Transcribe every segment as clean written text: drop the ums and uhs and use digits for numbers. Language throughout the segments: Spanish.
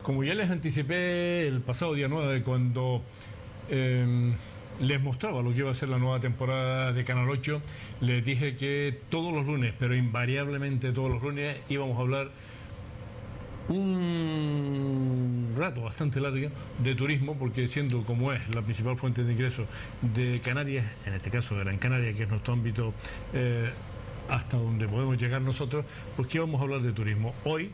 Como ya les anticipé el pasado día 9, cuando les mostraba lo que iba a ser la nueva temporada de Canal 8, les dije que todos los lunes, pero invariablemente todos los lunes, íbamos a hablar un rato bastante largo de turismo, porque siendo como es la principal fuente de ingresos de Canarias, en este caso de Gran Canaria, que es nuestro ámbito hasta donde podemos llegar nosotros, pues que íbamos a hablar de turismo. Hoy,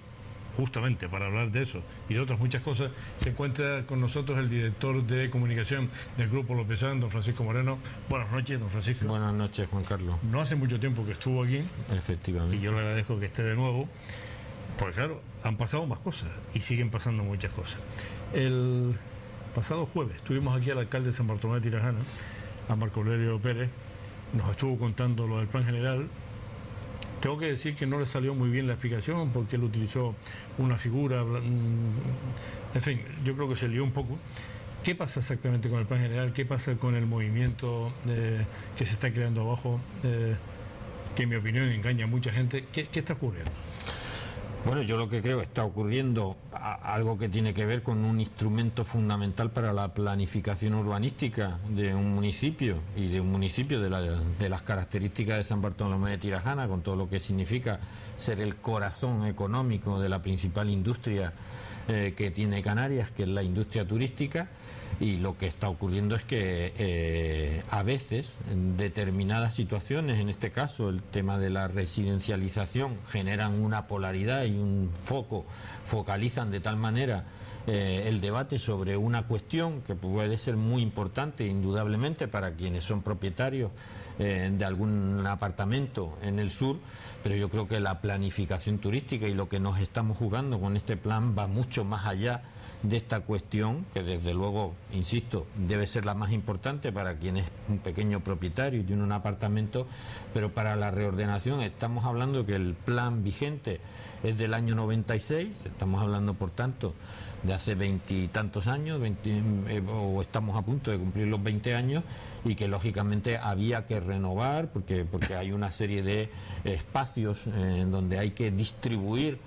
justamente para hablar de eso y de otras muchas cosas, se encuentra con nosotros el director de comunicación del Grupo Lopezán, don Francisco Moreno. Buenas noches, don Francisco. Buenas noches, Juan Carlos. No hace mucho tiempo que estuvo aquí. Efectivamente. Y yo le agradezco que esté de nuevo, porque claro, han pasado más cosas y siguen pasando muchas cosas. El pasado jueves tuvimos aquí al alcalde de San Bartolomé de Tirajana, a Marco Aurelio Pérez. Nos estuvo contando lo del plan general. Tengo que decir que no le salió muy bien la explicación, porque él utilizó una figura, en fin, yo creo que se lió un poco. ¿Qué pasa exactamente con el plan general? ¿Qué pasa con el movimiento que se está creando abajo, que en mi opinión engaña a mucha gente? ¿Qué está ocurriendo? Bueno, yo lo que creo está ocurriendo algo que tiene que ver con un instrumento fundamental para la planificación urbanística de un municipio, y de un municipio de las características de San Bartolomé de Tirajana, con todo lo que significa ser el corazón económico de la principal industria que tiene Canarias, que es la industria turística. Y lo que está ocurriendo es que a veces, en determinadas situaciones, en este caso el tema de la residencialización, generan una polaridad y un focalizan de tal manera el debate sobre una cuestión que puede ser muy importante, indudablemente, para quienes son propietarios de algún apartamento en el sur, pero yo creo que la planificación turística y lo que nos estamos jugando con este plan va mucho más allá de esta cuestión, que desde luego, insisto, debe ser la más importante para quien es un pequeño propietario y tiene un apartamento, pero para la reordenación estamos hablando que el plan vigente es del año 96, estamos hablando por tanto de hace 20 y tantos años, o estamos a punto de cumplir los 20 años, y que lógicamente había que renovar porque hay una serie de espacios en donde hay que distribuir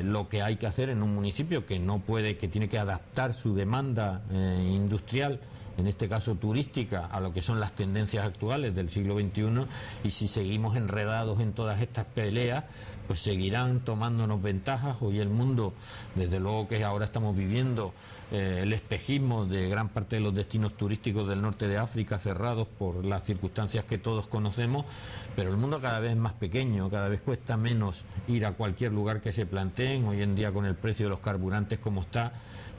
lo que hay que hacer en un municipio que tiene que adaptar su demanda industrial, en este caso turística, a lo que son las tendencias actuales del siglo XXI, y si seguimos enredados en todas estas peleas, pues seguirán tomándonos ventajas. Hoy el mundo, desde luego que ahora estamos viviendo el espejismo de gran parte de los destinos turísticos del norte de África cerrados por las circunstancias que todos conocemos, pero el mundo cada vez es más pequeño, cada vez cuesta menos ir a cualquier lugar que se planteen. Hoy en día, con el precio de los carburantes como está,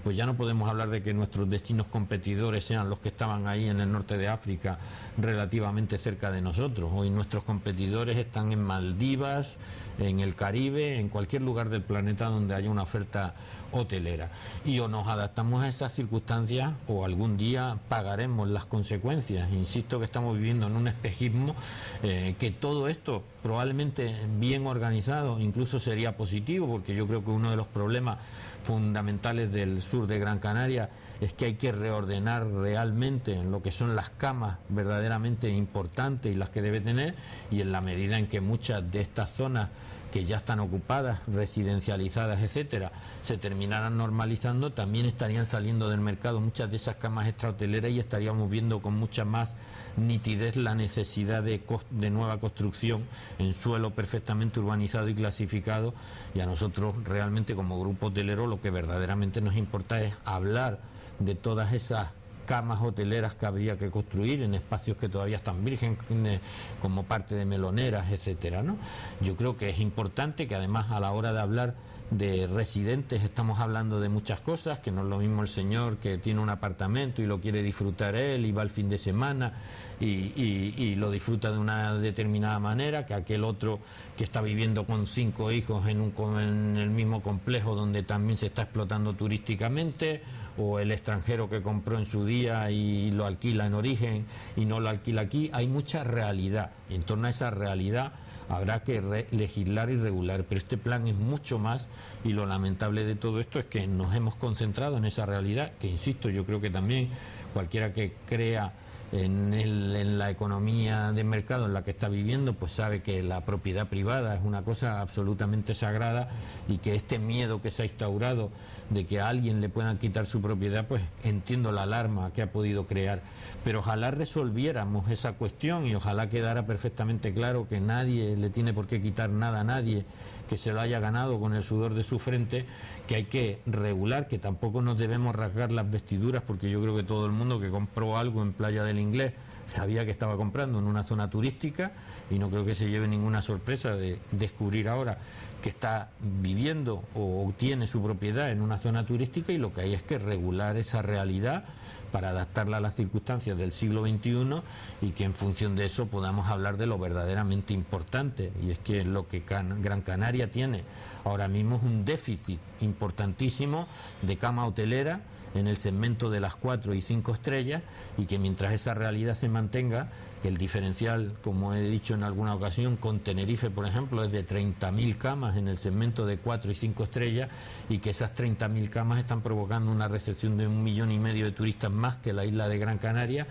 pues ya no podemos hablar de que nuestros destinos competidores sean los que estaban ahí en el norte de África, relativamente cerca de nosotros. Hoy nuestros competidores están en Maldivas, en el Caribe, en cualquier lugar del planeta donde haya una oferta hotelera. Y o nos adaptamos a esas circunstancias o algún día pagaremos las consecuencias. Insisto que estamos viviendo en un espejismo, que todo esto probablemente bien organizado incluso sería positivo, porque yo creo que uno de los problemas fundamentales del sur de Gran Canaria es que hay que reordenar realmente en lo que son las camas verdaderamente importantes y las que debe tener, y en la medida en que muchas de estas zonas que ya están ocupadas, residencializadas, etcétera, se terminaran normalizando, también estarían saliendo del mercado muchas de esas camas extrahoteleras y estaríamos viendo con mucha más nitidez la necesidad de nueva construcción en suelo perfectamente urbanizado y clasificado. Y a nosotros realmente, como grupo hotelero, lo que verdaderamente nos importa es hablar de todas esas camas hoteleras que habría que construir en espacios que todavía están vírgenes, como parte de meloneras, etcétera, ¿no? Yo creo que es importante que, además, a la hora de hablar de residentes, estamos hablando de muchas cosas, que no es lo mismo el señor que tiene un apartamento y lo quiere disfrutar él y va el fin de semana y lo disfruta de una determinada manera, que aquel otro que está viviendo con 5 hijos en el mismo complejo donde también se está explotando turísticamente, o el extranjero que compró en su día y lo alquila en origen y no lo alquila aquí. Hay mucha realidad, y en torno a esa realidad habrá que legislar y regular, pero este plan es mucho más, y lo lamentable de todo esto es que nos hemos concentrado en esa realidad, que, insisto, yo creo que también cualquiera que crea en la economía de mercado en la que está viviendo, pues sabe que la propiedad privada es una cosa absolutamente sagrada y que este miedo que se ha instaurado de que a alguien le puedan quitar su propiedad, pues entiendo la alarma que ha podido crear. Pero ojalá resolviéramos esa cuestión y ojalá quedara perfectamente claro que nadie le tiene por qué quitar nada a nadie, que se lo haya ganado con el sudor de su frente, que hay que regular, que tampoco nos debemos rasgar las vestiduras, porque yo creo que todo el mundo que compró algo en Playa del Inglés sabía que estaba comprando en una zona turística y no creo que se lleve ninguna sorpresa de descubrir ahora que está viviendo o tiene su propiedad en una zona turística, y lo que hay es que regular esa realidad para adaptarla a las circunstancias del siglo XXI y que en función de eso podamos hablar de lo verdaderamente importante, y es que lo que Gran Canaria tiene ahora mismo es un déficit importantísimo de cama hotelera en el segmento de las 4 y 5 estrellas, y que mientras esa realidad se mantenga, que el diferencial, como he dicho en alguna ocasión, con Tenerife, por ejemplo, es de 30.000 camas en el segmento de 4 y 5 estrellas, y que esas 30.000 camas están provocando una recepción de 1,5 millones de turistas más que la isla de Gran Canaria,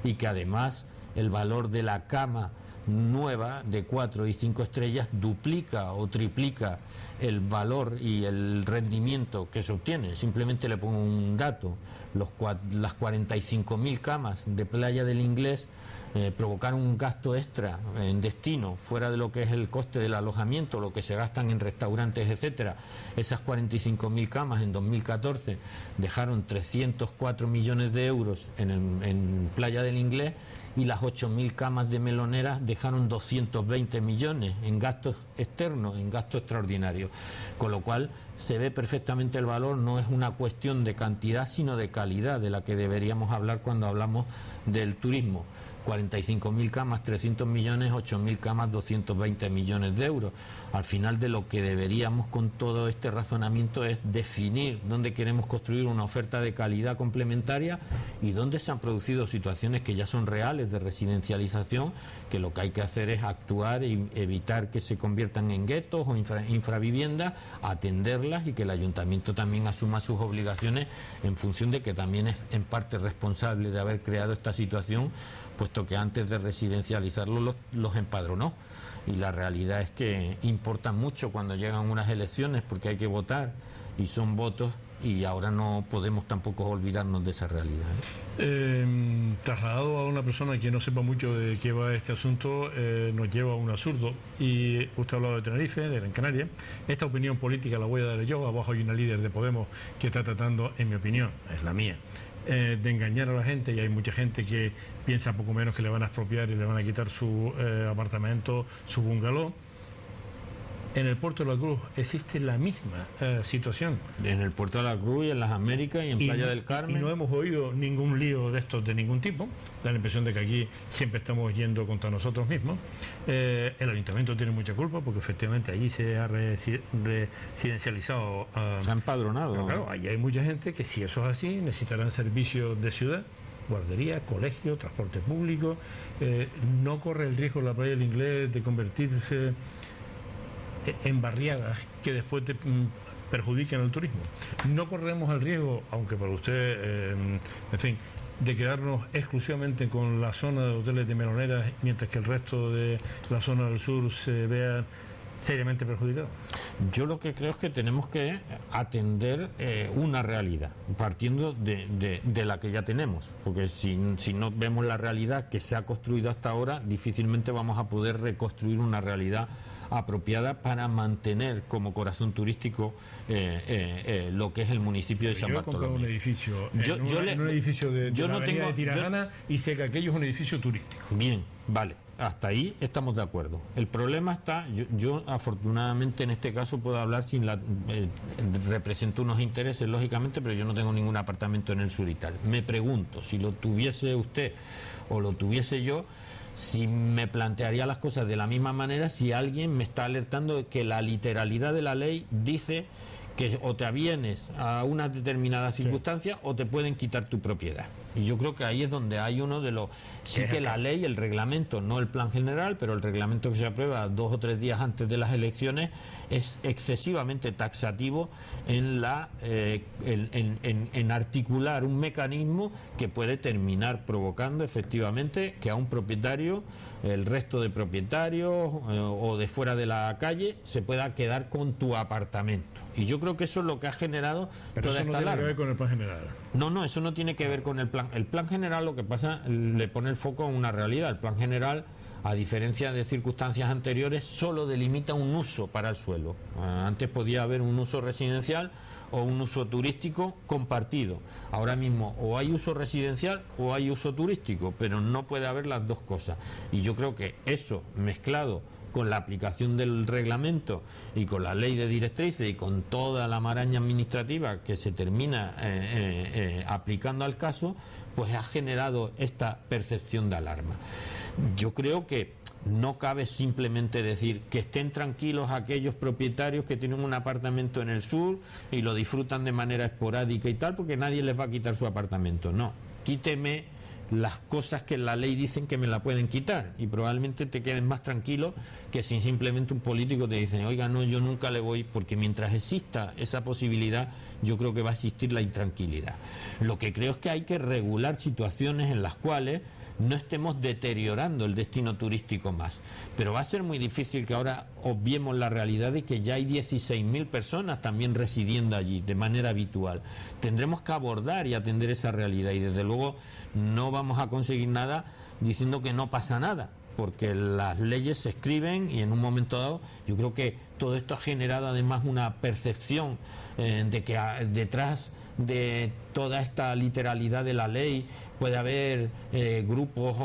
y que además el valor de la cama nueva de 4 y 5 estrellas duplica o triplica el valor y el rendimiento que se obtiene. Simplemente le pongo un dato: las 45.000 camas de Playa del Inglés provocaron un gasto extra en destino, fuera de lo que es el coste del alojamiento, lo que se gastan en restaurantes, etcétera. Esas 45.000 camas en 2014 dejaron 304 millones de euros en Playa del Inglés, y las 8.000 camas de Meloneras dejaron 220 millones en gastos externos, en gastos extraordinarios. Con lo cual se ve perfectamente el valor, no es una cuestión de cantidad sino de calidad de la que deberíamos hablar cuando hablamos del turismo. 45.000 camas, 300 millones, 8.000 camas, 220 millones de euros. Al final, de lo que deberíamos con todo este razonamiento es definir dónde queremos construir una oferta de calidad complementaria y dónde se han producido situaciones que ya son reales de residencialización, que lo que hay que hacer es actuar y evitar que se conviertan en guetos o infraviviendas, atenderlas, y que el ayuntamiento también asuma sus obligaciones en función de que también es en parte responsable de haber creado esta situación, puesto que antes de residencializarlos los empadronó. Y la realidad es que importa mucho cuando llegan unas elecciones, porque hay que votar y son votos, y ahora no podemos tampoco olvidarnos de esa realidad. Trasladado a una persona que no sepa mucho de qué va este asunto, nos lleva a un absurdo. Y usted ha hablado de Tenerife, de Gran Canaria. Esta opinión política la voy a dar yo. Abajo hay una líder de Podemos que está tratando, en mi opinión, es la mía, de engañar a la gente, y hay mucha gente que piensa poco menos que le van a expropiar y le van a quitar su apartamento, su bungalow. En el Puerto de la Cruz existe la misma situación. En el Puerto de la Cruz y en las Américas y en Playa del Carmen. Y no hemos oído ningún lío de estos de ningún tipo. Da la impresión de que aquí siempre estamos yendo contra nosotros mismos. El ayuntamiento tiene mucha culpa porque efectivamente allí se ha residencializado. Se ha empadronado. Pero claro, allí hay mucha gente que, si eso es así, necesitarán servicios de ciudad, guardería, colegio, transporte público. No corre el riesgo la Playa del Inglés de convertirse en barriadas que después perjudiquen al turismo. No corremos el riesgo, aunque para usted, en fin, de quedarnos exclusivamente con la zona de hoteles de Meloneras, mientras que el resto de la zona del sur se vea seriamente perjudicado. Yo lo que creo es que tenemos que atender una realidad, partiendo de la que ya tenemos, porque si no vemos la realidad que se ha construido hasta ahora, difícilmente vamos a poder reconstruir una realidad apropiada para mantener como corazón turístico lo que es el municipio de San Bartolomé. Yo he comprado un edificio en un edificio de la avenida de Tirajana, y sé que aquello es un edificio turístico. Bien, vale, hasta ahí estamos de acuerdo. El problema está, yo afortunadamente en este caso puedo hablar represento unos intereses, lógicamente, pero yo no tengo ningún apartamento en el sur y tal. Me pregunto, si lo tuviese usted o lo tuviese yo, si me plantearía las cosas de la misma manera si alguien me está alertando de que la literalidad de la ley dice que o te avienes a una determinada circunstancia o te pueden quitar tu propiedad. Y yo creo que ahí es donde hay uno de los... Sí que la ley, el reglamento, no el plan general, pero el reglamento que se aprueba 2 o 3 días antes de las elecciones es excesivamente taxativo en articular un mecanismo que puede terminar provocando efectivamente que a un propietario, el resto de propietarios o de fuera de la calle se pueda quedar con tu apartamento. Y yo creo que eso es lo que ha generado toda esta alarma. Pero eso no tiene que ver con el plan general. No, eso no tiene que ver con el plan. El plan general, lo que pasa, le pone el foco en una realidad. El plan general, a diferencia de circunstancias anteriores, solo delimita un uso para el suelo. Antes podía haber un uso residencial o un uso turístico compartido. Ahora mismo o hay uso residencial o hay uso turístico, pero no puede haber las dos cosas. Y yo creo que eso, mezclado con la aplicación del reglamento y con la ley de directrices y con toda la maraña administrativa que se termina aplicando al caso, pues ha generado esta percepción de alarma. Yo creo que no cabe simplemente decir que estén tranquilos aquellos propietarios que tienen un apartamento en el sur y lo disfrutan de manera esporádica y tal, porque nadie les va a quitar su apartamento. No, quíteme las cosas que en la ley dicen que me la pueden quitar y probablemente te quedes más tranquilo que si simplemente un político te dice, oiga, no, yo nunca le voy, porque mientras exista esa posibilidad yo creo que va a existir la intranquilidad. Lo que creo es que hay que regular situaciones en las cuales no estemos deteriorando el destino turístico más, pero va a ser muy difícil que ahora obviemos la realidad de que ya hay 16.000 personas también residiendo allí de manera habitual. Tendremos que abordar y atender esa realidad y desde luego no vamos a conseguir nada diciendo que no pasa nada, porque las leyes se escriben y en un momento dado yo creo que todo esto ha generado además una percepción de que detrás de toda esta literalidad de la ley puede haber grupos,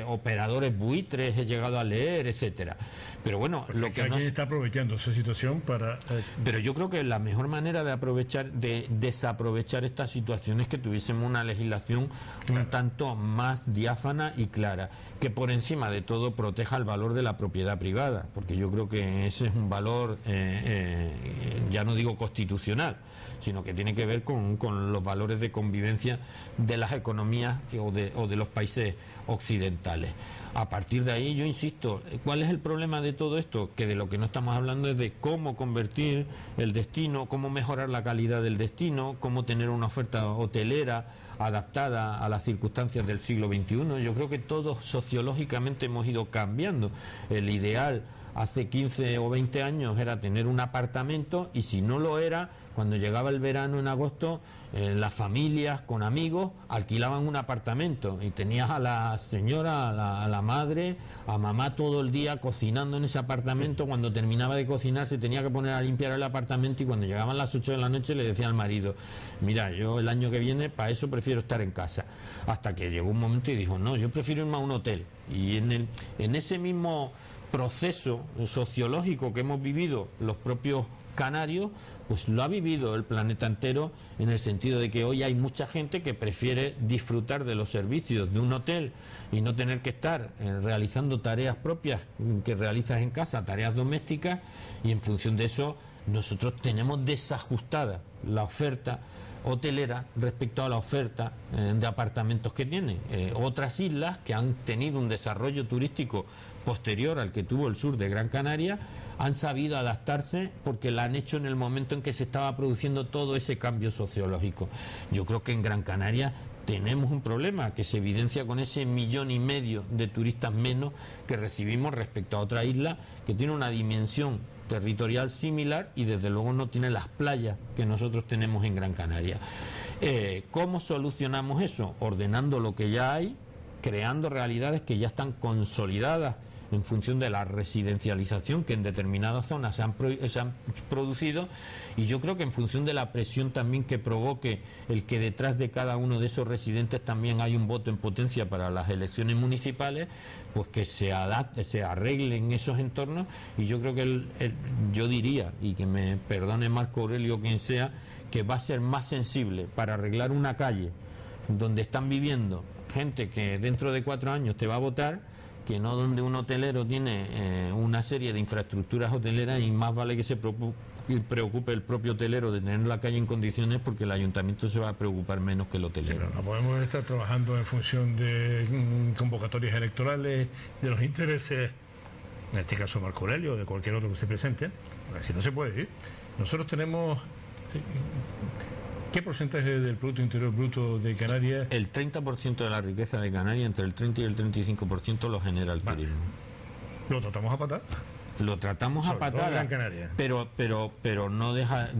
operadores buitres, he llegado a leer, etcétera. Pero bueno, lo que no está aprovechando esa situación para... Pero yo creo que la mejor manera de desaprovechar esta situación es que tuviésemos una legislación un tanto más diáfana y clara, que por encima de todo proteja el valor de la propiedad privada, porque yo creo que ese es un valor, ya no digo constitucional, sino que tiene que ver con los valores de convivencia de las economías o de los países occidentales. A partir de ahí, yo insisto, ¿cuál es el problema de todo esto? Que de lo que no estamos hablando es de cómo convertir el destino, cómo mejorar la calidad del destino, cómo tener una oferta hotelera adaptada a las circunstancias del siglo XXI. Yo creo que todos sociológicamente hemos ido cambiando. El ideal hace 15 o 20 años era tener un apartamento y si no lo era, cuando llegaba el verano en agosto, las familias con amigos alquilaban un apartamento y tenías a la señora, a la madre, a mamá todo el día cocinando en ese apartamento. Cuando terminaba de cocinar se tenía que poner a limpiar el apartamento y cuando llegaban las 8 de la noche le decía al marido, mira, yo el año que viene para eso prefiero estar en casa. Hasta que llegó un momento y dijo, no, yo prefiero irme a un hotel. Y en ese mismo proceso sociológico que hemos vivido los propios canarios, pues lo ha vivido el planeta entero, en el sentido de que hoy hay mucha gente que prefiere disfrutar de los servicios de un hotel y no tener que estar realizando tareas propias que realizas en casa, tareas domésticas, y en función de eso nosotros tenemos desajustada la oferta hotelera respecto a la oferta de apartamentos que tienen. Otras islas que han tenido un desarrollo turístico posterior al que tuvo el sur de Gran Canaria han sabido adaptarse porque la han hecho en el momento en que se estaba produciendo todo ese cambio sociológico. Yo creo que en Gran Canaria tenemos un problema que se evidencia con ese 1,5 millones de turistas menos que recibimos respecto a otra isla que tiene una dimensión territorial similar y desde luego no tiene las playas que nosotros tenemos en Gran Canaria. ¿Cómo solucionamos eso? Ordenando lo que ya hay, creando realidades que ya están consolidadas en función de la residencialización que en determinadas zonas se han producido, y yo creo que en función de la presión también que provoque el que detrás de cada uno de esos residentes también hay un voto en potencia para las elecciones municipales, pues que se adapte, se arreglen esos entornos. Y yo creo que yo diría, y que me perdone Marco Aurelio quien sea, que va a ser más sensible para arreglar una calle donde están viviendo gente que dentro de 4 años te va a votar, que no donde un hotelero tiene una serie de infraestructuras hoteleras y más vale que se preocupe el propio hotelero de tener la calle en condiciones, porque el ayuntamiento se va a preocupar menos que el hotelero. Pero no podemos estar trabajando en función de convocatorias electorales, de los intereses, en este caso Marco Aurelio, de cualquier otro que se presente. Así no se puede ir. Nosotros tenemos... ¿Qué porcentaje del Producto Interior Bruto de Canarias? El 30% de la riqueza de Canarias, entre el 30 y el 35% lo genera el turismo. ¿Lo tratamos a patar? Lo tratamos a patada, pero no deja,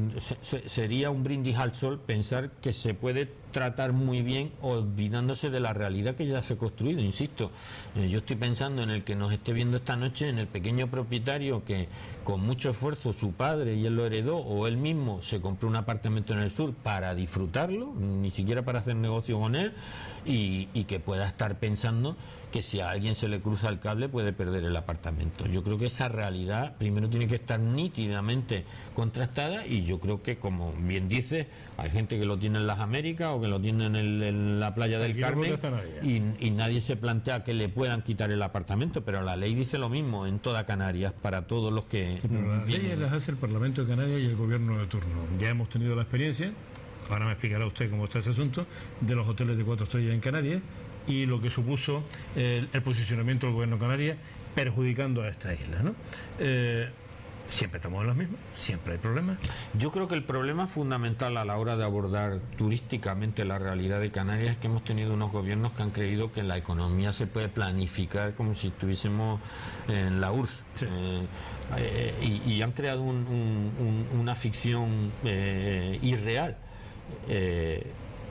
sería un brindis al sol pensar que se puede tratar muy bien olvidándose de la realidad que ya se ha construido. Insisto, yo estoy pensando en el que nos esté viendo esta noche, en el pequeño propietario que con mucho esfuerzo su padre y él lo heredó, o él mismo se compró un apartamento en el sur para disfrutarlo, ni siquiera para hacer negocio con él, y que pueda estar pensando que si a alguien se le cruza el cable puede perder el apartamento. Yo creo que esa realidad primero tiene que estar nítidamente contrastada, y yo creo que, como bien dices, hay gente que lo tiene en las Américas o que lo tiene en la playa del Carmen, y nadie se plantea que le puedan quitar el apartamento, pero la ley dice lo mismo en toda Canarias para todos los que... Sí, pero las leyes las hace el Parlamento de Canarias y el gobierno de turno. Ya hemos tenido la experiencia, ahora me explicará usted cómo está ese asunto, de los hoteles de 4 estrellas en Canarias y lo que supuso el posicionamiento del gobierno de Canarias perjudicando a esta isla, ¿no? Siempre estamos en las mismas, siempre hay problemas. Yo creo que el problema fundamental a la hora de abordar turísticamente la realidad de Canarias es que hemos tenido unos gobiernos que han creído que la economía se puede planificar como si estuviésemos en la URSS. Sí. Y han creado una ficción irreal.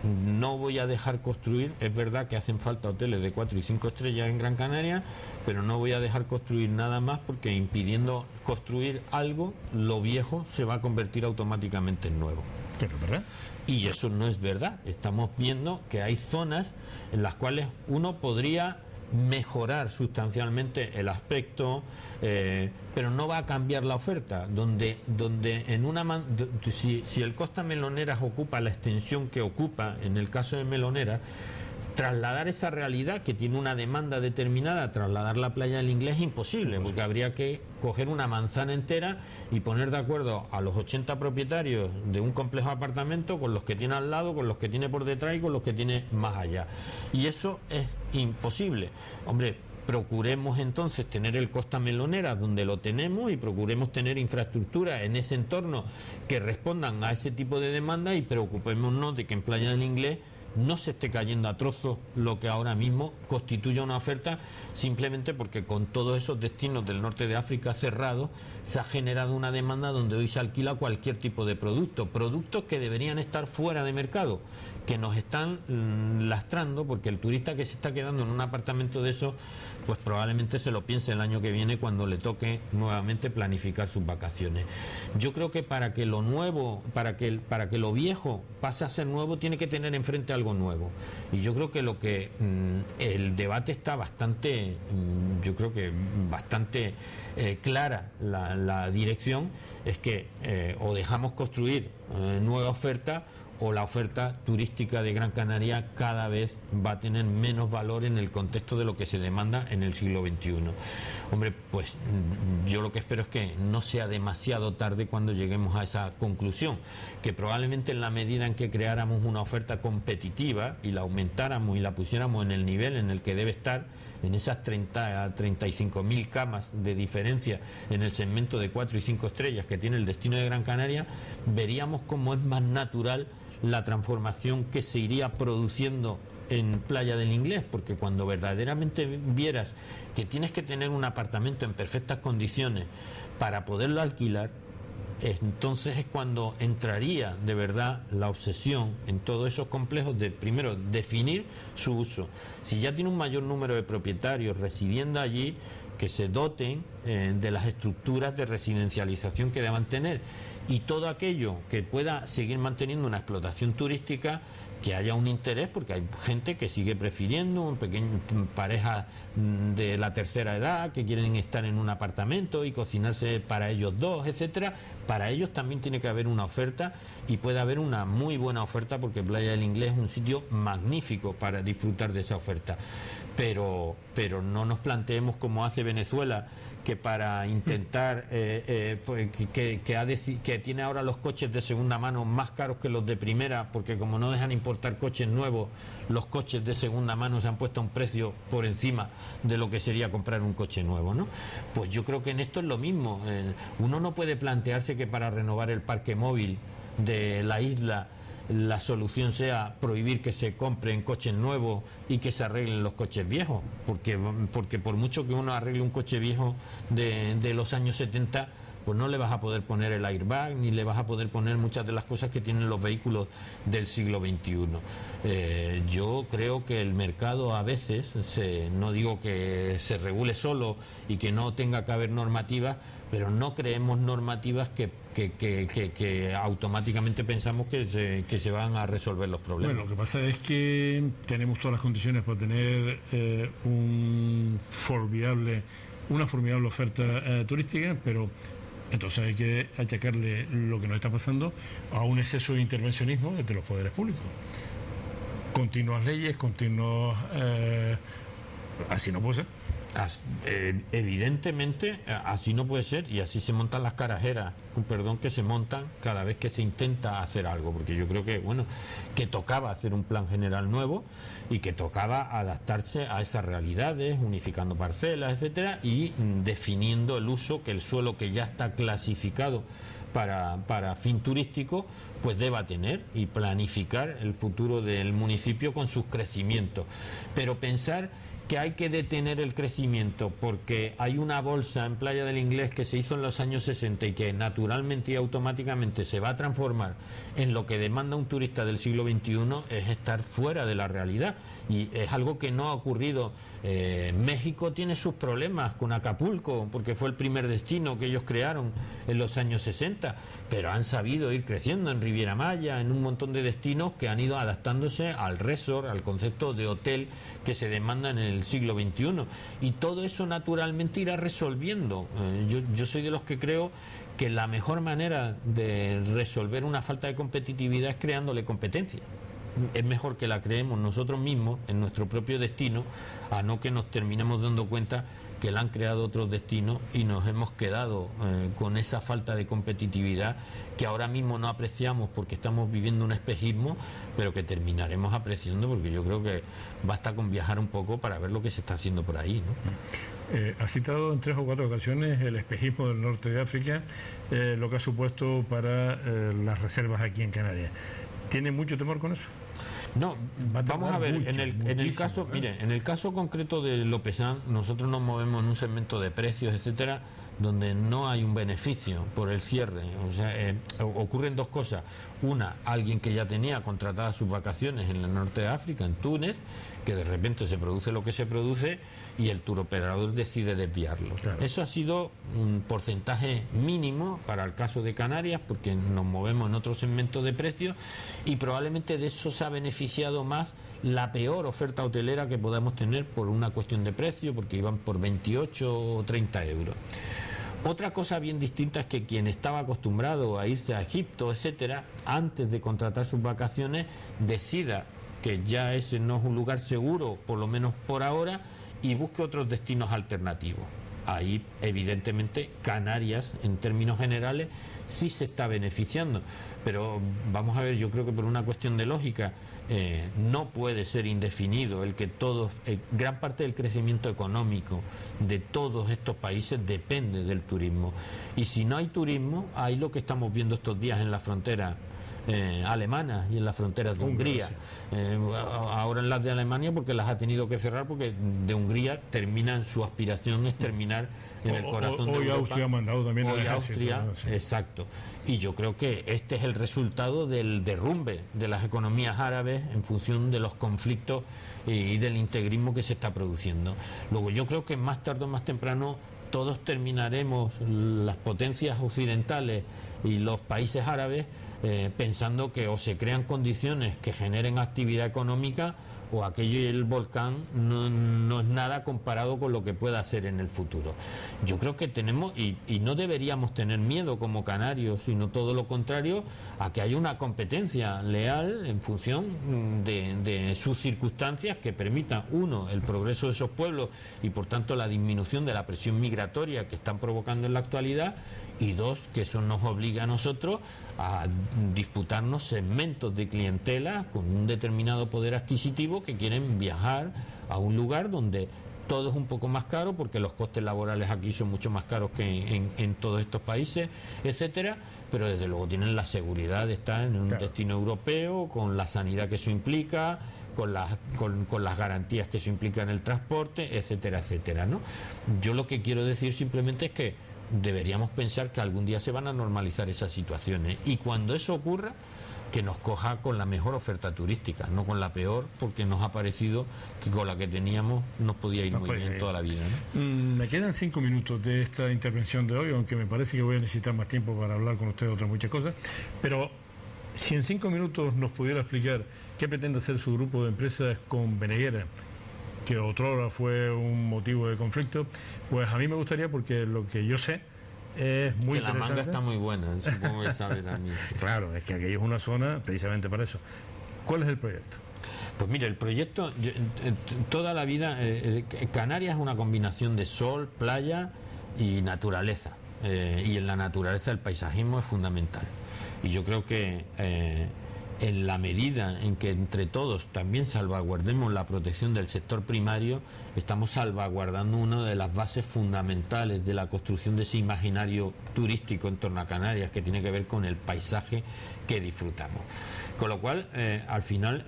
No voy a dejar construir, es verdad que hacen falta hoteles de 4 y 5 estrellas en Gran Canaria, pero no voy a dejar construir nada más, porque impidiendo construir algo, lo viejo se va a convertir automáticamente en nuevo. Pero, ¿verdad? Y eso no es verdad. Estamos viendo que hay zonas en las cuales uno podría mejorar sustancialmente el aspecto, pero no va a cambiar la oferta. Donde en si el Costa Meloneras ocupa la extensión que ocupa, en el caso de Meloneras, trasladar esa realidad que tiene una demanda determinada, trasladar la playa del Inglés es imposible, porque habría que coger una manzana entera y poner de acuerdo a los 80 propietarios de un complejo de apartamentos con los que tiene al lado, con los que tiene por detrás y con los que tiene más allá. Y eso es imposible. Hombre, procuremos entonces tener el Costa Meloneras donde lo tenemos, y procuremos tener infraestructura en ese entorno que respondan a ese tipo de demanda, y preocupémonos de que en Playa del Inglés no se esté cayendo a trozos lo que ahora mismo constituye una oferta, simplemente porque con todos esos destinos del norte de África cerrados se ha generado una demanda donde hoy se alquila cualquier tipo de productos que deberían estar fuera de mercado, que nos están lastrando, porque el turista que se está quedando en un apartamento de esos, pues probablemente se lo piense el año que viene cuando le toque nuevamente planificar sus vacaciones. Yo creo que para que lo nuevo, para que lo viejo pase a ser nuevo, tiene que tener enfrente algo nuevo. Y yo creo que el debate está bastante, yo creo que bastante clara la dirección, es que o dejamos construir nueva oferta, o la oferta turística de Gran Canaria cada vez va a tener menos valor en el contexto de lo que se demanda en el siglo XXI. Hombre, pues yo lo que espero es que no sea demasiado tarde cuando lleguemos a esa conclusión, que probablemente en la medida en que creáramos una oferta competitiva y la aumentáramos y la pusiéramos en el nivel en el que debe estar, en esas 30 a 35.000 camas de diferencia en el segmento de 4 y 5 estrellas que tiene el destino de Gran Canaria, veríamos cómo es más natural la transformación que se iría produciendo en Playa del Inglés, porque cuando verdaderamente vieras que tienes que tener un apartamento en perfectas condiciones para poderlo alquilar, entonces es cuando entraría de verdad la obsesión en todos esos complejos de, primero, definir su uso. Si ya tiene un mayor número de propietarios residiendo allí, que se doten de las estructuras de residencialización que deban tener, y todo aquello que pueda seguir manteniendo una explotación turística, que haya un interés, porque hay gente que sigue prefiriendo parejas de la tercera edad que quieren estar en un apartamento y cocinarse para ellos dos, etcétera. Para ellos también tiene que haber una oferta, y puede haber una muy buena oferta, porque Playa del Inglés es un sitio magnífico para disfrutar de esa oferta. Pero no nos planteemos, como hace Venezuela, que para intentar que tiene ahora los coches de segunda mano más caros que los de primera, porque como no dejan importar coches nuevos, los coches de segunda mano se han puesto a un precio por encima de lo que sería comprar un coche nuevo, ¿no? Pues yo creo que en esto es lo mismo. Uno no puede plantearse que para renovar el parque móvil de la isla la solución sea prohibir que se compren coches nuevos y que se arreglen los coches viejos, porque por mucho que uno arregle un coche viejo de los años 70, pues no le vas a poder poner el airbag, ni le vas a poder poner muchas de las cosas que tienen los vehículos del siglo XXI. Yo creo que el mercado a veces, no digo que se regule solo y que no tenga que haber normativas, pero no creemos normativas que automáticamente pensamos que se van a resolver los problemas. Bueno, lo que pasa es que tenemos todas las condiciones para tener una formidable oferta turística, pero entonces hay que achacarle lo que nos está pasando a un exceso de intervencionismo de los poderes públicos. Continuas leyes, así no puede ser. Evidentemente así no puede ser, y así se montan las carajeras, perdón, que se montan cada vez que se intenta hacer algo, porque yo creo que tocaba hacer un plan general nuevo y que tocaba adaptarse a esas realidades, unificando parcelas, etcétera, y definiendo el uso que el suelo que ya está clasificado para fin turístico pues deba tener, y planificar el futuro del municipio con sus crecimientos. Pero pensar que hay que detener el crecimiento porque hay una bolsa en Playa del Inglés que se hizo en los años 60 y que naturalmente y automáticamente se va a transformar en lo que demanda un turista del siglo XXI, es estar fuera de la realidad, y es algo que no ha ocurrido. México tiene sus problemas con Acapulco porque fue el primer destino que ellos crearon en los años 60, pero han sabido ir creciendo en Riviera Maya, en un montón de destinos que han ido adaptándose al resort, al concepto de hotel que se demanda en el siglo XXI, y todo eso naturalmente irá resolviendo. Yo soy de los que creo que la mejor manera de resolver una falta de competitividad es creándole competencia. Es mejor que la creemos nosotros mismos en nuestro propio destino, a no que nos terminemos dando cuenta que la han creado otros destinos y nos hemos quedado con esa falta de competitividad que ahora mismo no apreciamos porque estamos viviendo un espejismo, pero que terminaremos apreciando, porque yo creo que basta con viajar un poco para ver lo que se está haciendo por ahí, ¿no? Ha citado en 3 o 4 ocasiones el espejismo del norte de África, lo que ha supuesto para las reservas aquí en Canarias. ¿Tiene mucho temor con eso? No, vamos a ver, en el caso, mire, en el caso concreto de Lopezán, nosotros nos movemos en un segmento de precios, etcétera, donde no hay un beneficio por el cierre. O sea, ocurren dos cosas. Una, alguien que ya tenía contratadas sus vacaciones en el norte de África, en Túnez, que de repente se produce lo que se produce y el turoperador decide desviarlo. Claro. Eso ha sido un porcentaje mínimo para el caso de Canarias, porque nos movemos en otro segmento de precios, y probablemente de eso se ha beneficiado más la peor oferta hotelera que podamos tener por una cuestión de precio, porque iban por 28 o 30 euros. Otra cosa bien distinta es que quien estaba acostumbrado a irse a Egipto, etcétera, antes de contratar sus vacaciones, decida que ya ese no es un lugar seguro, por lo menos por ahora, y busque otros destinos alternativos. Ahí, evidentemente, Canarias, en términos generales, sí se está beneficiando. Pero vamos a ver, yo creo que por una cuestión de lógica, no puede ser indefinido el que gran parte del crecimiento económico de todos estos países depende del turismo. Y si no hay turismo, ahí lo que estamos viendo estos días en la frontera alemanas y en las fronteras de Hungría, ahora en las de Alemania porque las ha tenido que cerrar, porque de Hungría su aspiración es terminar en el corazón de Europa. Hoy Austria ha mandado también hoy Austria, sí. Exacto, y yo creo que este es el resultado del derrumbe de las economías árabes en función de los conflictos y del integrismo que se está produciendo. Luego yo creo que más tarde o más temprano todos terminaremos, las potencias occidentales y los países árabes, pensando que o se crean condiciones que generen actividad económica o aquello y el volcán no es nada comparado con lo que pueda ser en el futuro. Yo creo que tenemos, y no deberíamos tener miedo como canarios, sino todo lo contrario, a que haya una competencia leal en función de sus circunstancias que permitan, uno, el progreso de esos pueblos y por tanto la disminución de la presión migratoria que están provocando en la actualidad, y dos, que eso nos obliga a nosotros a disputarnos segmentos de clientela con un determinado poder adquisitivo que quieren viajar a un lugar donde todo es un poco más caro porque los costes laborales aquí son mucho más caros que en todos estos países, etcétera, pero desde luego tienen la seguridad de estar en un destino europeo, con la sanidad que eso implica, con las garantías que eso implica en el transporte, etcétera, etcétera, ¿no? Yo lo que quiero decir simplemente es que deberíamos pensar que algún día se van a normalizar esas situaciones, y cuando eso ocurra, que nos coja con la mejor oferta turística, no con la peor, porque nos ha parecido que con la que teníamos nos podía ir muy bien toda la vida, ¿no? Me quedan 5 minutos de esta intervención de hoy, aunque me parece que voy a necesitar más tiempo para hablar con usted de otras muchas cosas, pero si en 5 minutos nos pudiera explicar qué pretende hacer su grupo de empresas con Beneguera, que otrora fue un motivo de conflicto, pues a mí me gustaría, porque lo que yo sé es muy que la interesante. manga está muy buena, supongo que sabe también. Claro, es que aquello es una zona precisamente para eso. ¿Cuál es el proyecto? Pues mira, el proyecto, toda la vida, Canarias es una combinación de sol, playa y naturaleza. Y en la naturaleza el paisajismo es fundamental. Y yo creo que en la medida en que entre todos también salvaguardemos la protección del sector primario, estamos salvaguardando una de las bases fundamentales de la construcción de ese imaginario turístico en torno a Canarias, que tiene que ver con el paisaje que disfrutamos. Con lo cual, al final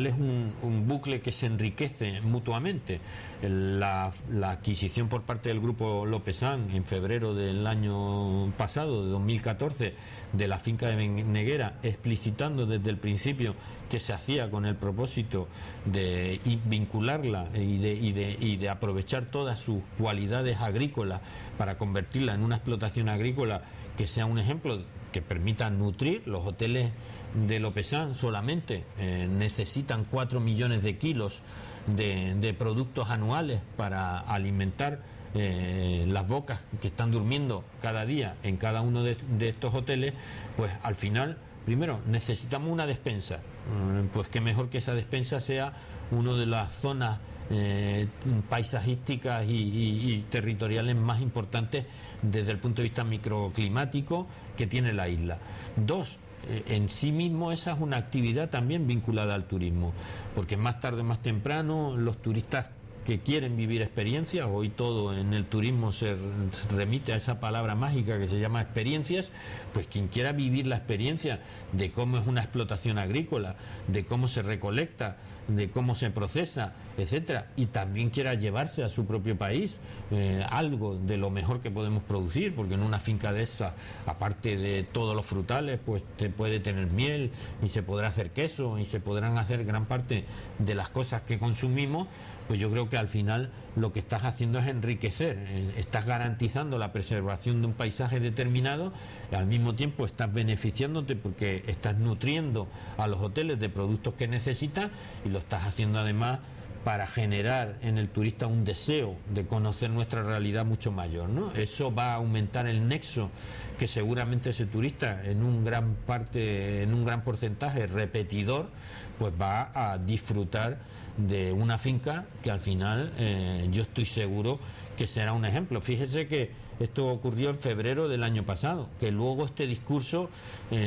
es un bucle que se enriquece mutuamente. La adquisición por parte del Grupo Lopezán en febrero del año pasado, de 2014, de la finca de Beneguera, explicitando desde el principio que se hacía con el propósito de vincularla y de aprovechar todas sus cualidades agrícolas para convertirla en una explotación agrícola que sea un ejemplo que permita nutrir. Los hoteles de Lopezán solamente necesitan 4 millones de kilos de productos anuales para alimentar las bocas que están durmiendo cada día en cada uno de estos hoteles. Pues al final, primero, necesitamos una despensa. Pues qué mejor que esa despensa sea una de las zonas paisajísticas y territoriales más importantes desde el punto de vista microclimático que tiene la isla. Dos, en sí mismo esa es una actividad también vinculada al turismo, porque más tarde o más temprano los turistas que quieren vivir experiencias, hoy todo en el turismo se remite a esa palabra mágica que se llama experiencias, pues quien quiera vivir la experiencia de cómo es una explotación agrícola, de cómo se recolecta, de cómo se procesa, etcétera, y también quiera llevarse a su propio país algo de lo mejor que podemos producir, porque en una finca de esa, aparte de todos los frutales, pues te puede tener miel y se podrá hacer queso y se podrán hacer gran parte de las cosas que consumimos. Pues yo creo que al final lo que estás haciendo es enriquecer, estás garantizando la preservación de un paisaje determinado, y al mismo tiempo estás beneficiándote porque estás nutriendo a los hoteles de productos que necesitan, y lo estás haciendo además para generar en el turista un deseo de conocer nuestra realidad mucho mayor, ¿no? Eso va a aumentar el nexo que seguramente ese turista en un gran porcentaje repetidor, pues va a disfrutar de una finca que al final yo estoy seguro que será un ejemplo. Fíjese que esto ocurrió en febrero del año pasado, que luego este discurso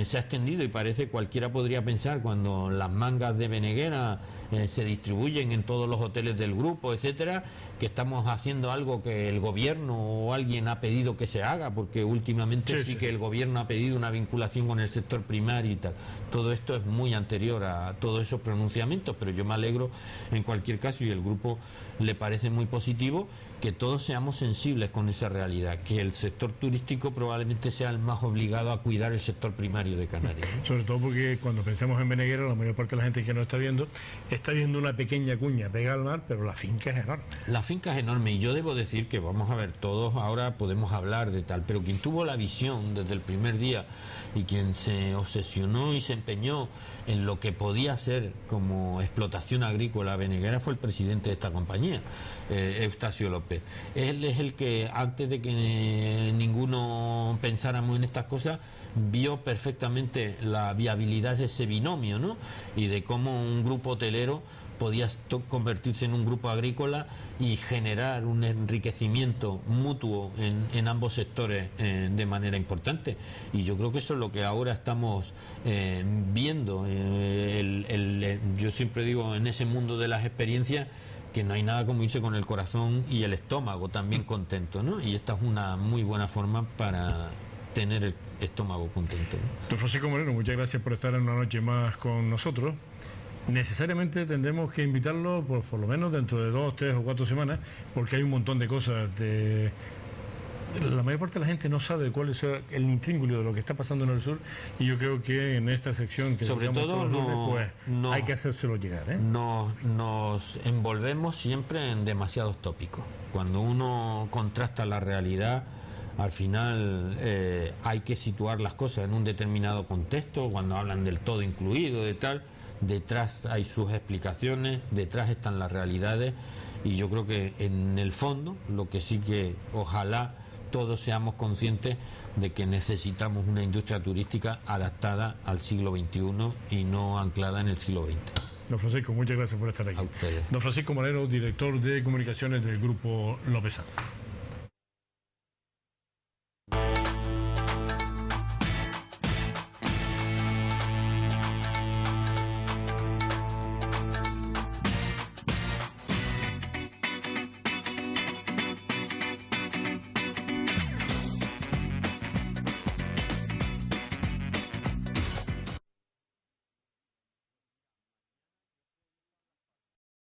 se ha extendido y parece, cualquiera podría pensar, cuando las mangas de Beneguera se distribuyen en todos los hoteles del grupo, etcétera, que estamos haciendo algo que el gobierno o alguien ha pedido que se haga, porque últimamente sí que el gobierno ha pedido una vinculación con el sector primario y tal. Todo esto es muy anterior a todo todos esos pronunciamientos, pero yo me alegro en cualquier caso, y el grupo le parece muy positivo, que todos seamos sensibles con esa realidad, que el sector turístico probablemente sea el más obligado a cuidar el sector primario de Canarias, ¿no? Sobre todo porque cuando pensamos en Beneguera, la mayor parte de la gente que nos está viendo una pequeña cuña pegada al mar, pero la finca es enorme. La finca es enorme, y yo debo decir que, vamos a ver, todos ahora podemos hablar de tal, pero quien tuvo la visión desde el primer día y quien se obsesionó y se empeñó en lo que podía ser como explotación agrícola Beneguera fue el presidente de esta compañía, Eustacio López. Él es el que, antes de que ninguno pensáramos en estas cosas, vio perfectamente la viabilidad de ese binomio, ¿no? Y de cómo un grupo hotelero podía convertirse en un grupo agrícola y generar un enriquecimiento mutuo en ambos sectores de manera importante. Y yo creo que eso es lo que ahora estamos viendo. Yo siempre digo, en ese mundo de las experiencias, que no hay nada como irse con el corazón y el estómago también contento, ¿no? Y esta es una muy buena forma para tener el estómago contento, ¿no? Don Francisco Moreno, muchas gracias por estar en una noche más con nosotros. Necesariamente tendremos que invitarlo por lo menos dentro de 2, 3 o 4 semanas, porque hay un montón de cosas. La mayor parte de la gente no sabe cuál es el intríngulo de lo que está pasando en el sur, y yo creo que en esta sección que sobre todo hay que hacérselo llegar, ¿eh? Nos envolvemos siempre en demasiados tópicos. Cuando uno contrasta la realidad, al final hay que situar las cosas en un determinado contexto. Cuando hablan del todo incluido, de tal, detrás hay sus explicaciones, detrás están las realidades, y yo creo que en el fondo lo que sí que ojalá todos seamos conscientes de que necesitamos una industria turística adaptada al siglo XXI y no anclada en el siglo XX. Don Francisco, muchas gracias por estar aquí. A ustedes. Don Francisco Moreno, director de comunicaciones del Grupo Lopezán.